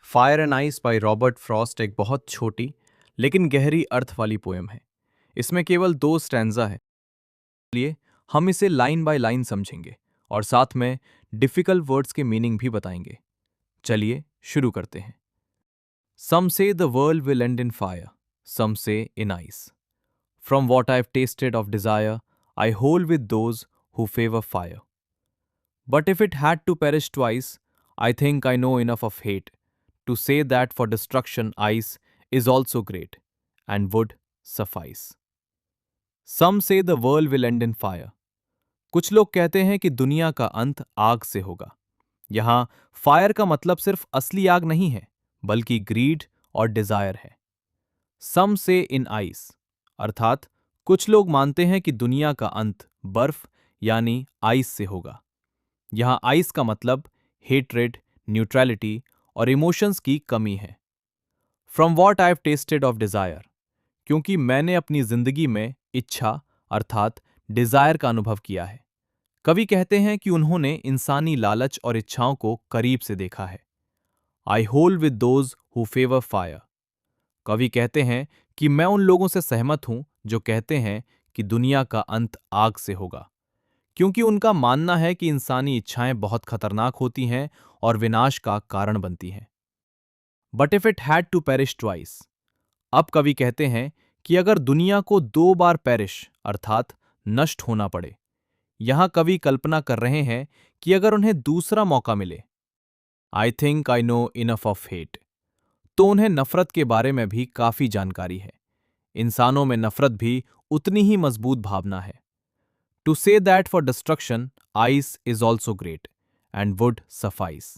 Fire and ice by Robert Frost एक बहुत छोटी लेकिन गहरी अर्थ वाली पोएम है। इसमें केवल 2 स्टैंजा है, इसलिए हम इसे लाइन बाय लाइन समझेंगे और साथ में डिफिकल्ट वर्ड्स के मीनिंग भी बताएंगे। चलिए शुरू करते हैं। Some say the world will end in fire, some say in ice. From what I have tasted of desire, I hold with those who favour fire. But if it had to perish twice, I think I know enough of hate to say that for destruction ice is also great and would suffice. Some say the world will end in fire. कुछ लोग कहते हैं कि दुनिया का अंत आग से होगा। यहां फायर का मतलब सिर्फ असली आग नहीं है, बल्कि ग्रीड और डिजायर है। सम से इन आइस, अर्थात कुछ लोग मानते हैं कि दुनिया का अंत बर्फ यानी आइस से होगा। यहां आइस का मतलब हेट्रेड, न्यूट्रलिटी और इमोशंस की कमी है। From what I have tasted of Dzire, क्योंकि मैंने अपनी जिंदगी में इच्छा अर्थात डिजायर का अनुभव किया है। कवि कहते हैं कि उन्होंने इंसानी लालच और इच्छाओं को करीब से देखा है। आई hold with those who favour fire. कवि कहते हैं कि मैं उन लोगों से सहमत हूं जो कहते हैं कि दुनिया का अंत आग से होगा, क्योंकि उनका मानना है कि इंसानी इच्छाएं बहुत खतरनाक होती हैं और विनाश का कारण बनती हैं। But if it had to perish twice, अब कवि कहते हैं कि अगर दुनिया को 2 बार पेरिश अर्थात नष्ट होना पड़े, यहां कवि कल्पना कर रहे हैं कि अगर उन्हें दूसरा मौका मिले, I think I know enough of hate, तो उन्हें नफरत के बारे में भी काफी जानकारी है। इंसानों में नफरत भी उतनी ही मजबूत भावना है। To say that for destruction, ice is also great and would suffice.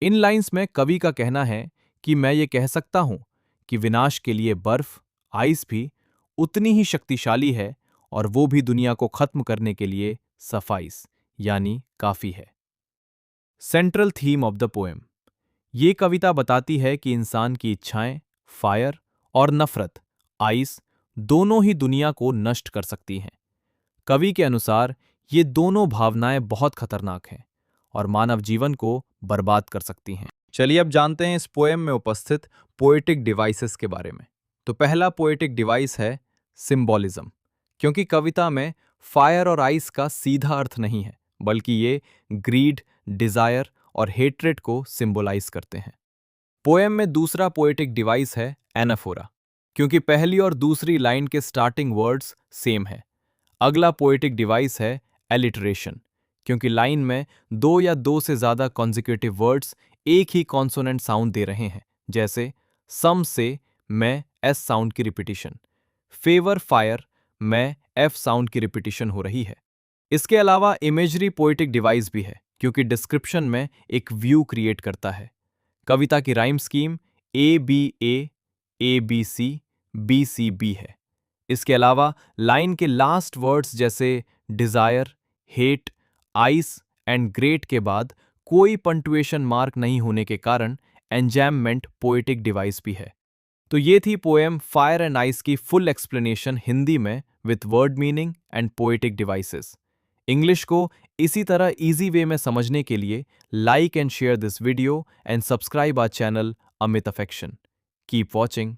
In lines में कवि का कहना है कि मैं ये कह सकता हूं कि विनाश के लिए बर्फ, आइस भी उतनी ही शक्तिशाली है और वो भी दुनिया को खत्म करने के लिए सफाइस यानी काफी है। Central theme of the poem, ये कविता बताती है कि इंसान की इच्छाएं, फायर और नफरत, आइस, दोनों ही दुनिया को नष्ट कर सकती हैं। कवि के अनुसार ये दोनों भावनाएं बहुत खतरनाक हैं और मानव जीवन को बर्बाद कर सकती हैं। चलिए अब जानते हैं इस पोएम में उपस्थित पोएटिक डिवाइसेस के बारे में। तो पहला पोएटिक डिवाइस है सिंबॉलिज्म, क्योंकि कविता में फायर और आइस का सीधा अर्थ नहीं है, बल्कि ये ग्रीड, डिजायर और हेट्रेड को सिंबलाइज करते हैं। पोएम में दूसरा पोएटिक डिवाइस है एनाफोरा, क्योंकि पहली और दूसरी लाइन के स्टार्टिंग वर्ड्स सेम है। अगला पोएटिक डिवाइस है एलिटरेशन, क्योंकि लाइन में 2 या 2 से ज्यादा कॉन्जिक्यूटिव वर्ड्स एक ही कॉन्सोनेंट साउंड दे रहे हैं, जैसे सम से में एस साउंड की रिपीटिशन, फेवर फायर में एफ साउंड की रिपीटिशन हो रही है। इसके अलावा इमेजरी पोएटिक डिवाइस भी है, क्योंकि डिस्क्रिप्शन में एक व्यू क्रिएट करता है। कविता की rhyme scheme A B C B है। इसके अलावा लाइन के लास्ट वर्ड्स जैसे desire, hate, ice and great के बाद कोई पंक्चुएशन मार्क नहीं होने के कारण एंजैममेंट पोएटिक डिवाइस भी है। तो ये थी पोएम फायर एंड आइस की फुल एक्सप्लेनेशन हिंदी में with word meaning and poetic devices. English को इसी तरह इजी वे में समझने के लिए like and share this video and subscribe our channel Amit affection. Keep watching.